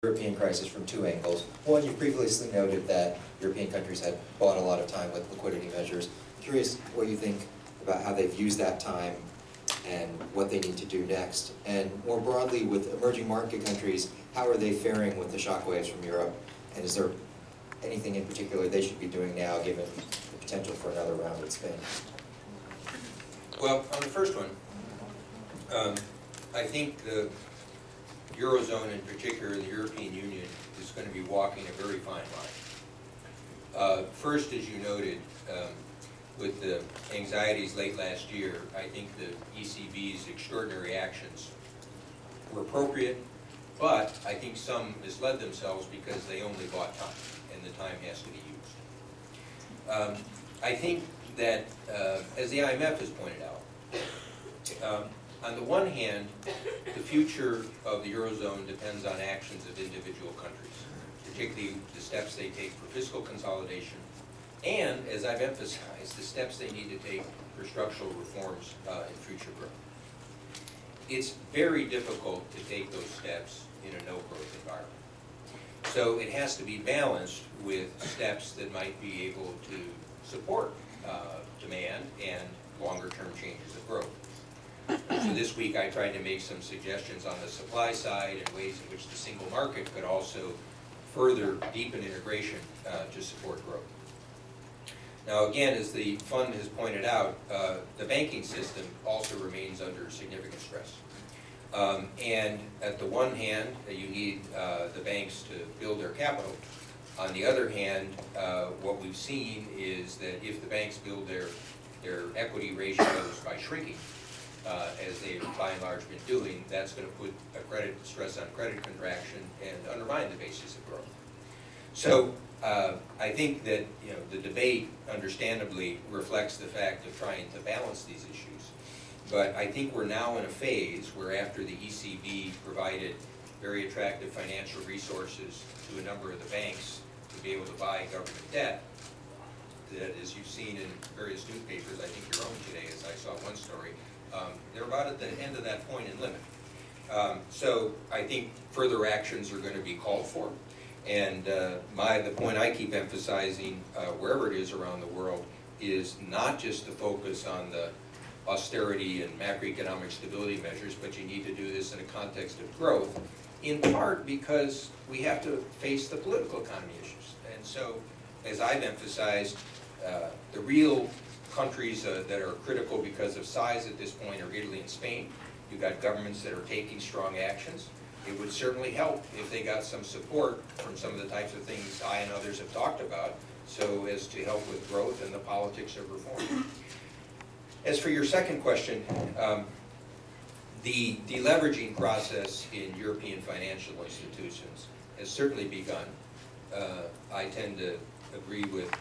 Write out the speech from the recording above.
European crisis from two angles. One, you previously noted that European countries had bought a lot of time with liquidity measures. I'm curious what you think about how they've used that time and what they need to do next. And more broadly, with emerging market countries, how are they faring with the shockwaves from Europe? And is there anything in particular they should be doing now, given the potential for another round at Spain? Well, on the first one, I think the Eurozone in particular, the European Union, is going to be walking a very fine line. First, as you noted, with the anxieties late last year, I think the ECB's extraordinary actions were appropriate, but I think some misled themselves because they only bought time, and the time has to be used. I think that, as the IMF has pointed out, on the one hand, the future of the Eurozone depends on actions of individual countries, particularly the steps they take for fiscal consolidation, and, as I've emphasized, the steps they need to take for structural reforms in future growth. It's very difficult to take those steps in a no-growth environment. So it has to be balanced with steps that might be able to support demand and longer-term changes of growth. So this week I tried to make some suggestions on the supply side and ways in which the single market could also further deepen integration to support growth. Now again, as the fund has pointed out, the banking system also remains under significant stress. And at the one hand, you need the banks to build their capital. On the other hand, what we've seen is that if the banks build their equity ratios by shrinking, as they've by and large been doing, that's going to put a credit stress on credit contraction and undermine the basis of growth. So I think that the debate understandably reflects the fact of trying to balance these issues. But I think we're now in a phase where, after the ECB provided very attractive financial resources to a number of the banks to be able to buy government debt, that, as you've seen in various newspapers, I think your own today, as I saw one story, they're about at the end of that point and limit. So I think further actions are going to be called for. And the point I keep emphasizing, wherever it is around the world, is not just to focus on the austerity and macroeconomic stability measures, but you need to do this in a context of growth, in part because we have to face the political economy issues. And so, as I've emphasized, the real countries that are critical because of size at this point are Italy and Spain. You've got governments that are taking strong actions. It would certainly help if they got some support from some of the types of things I and others have talked about, so as to help with growth and the politics of reform. As for your second question, the deleveraging process in European financial institutions has certainly begun. I tend to agree with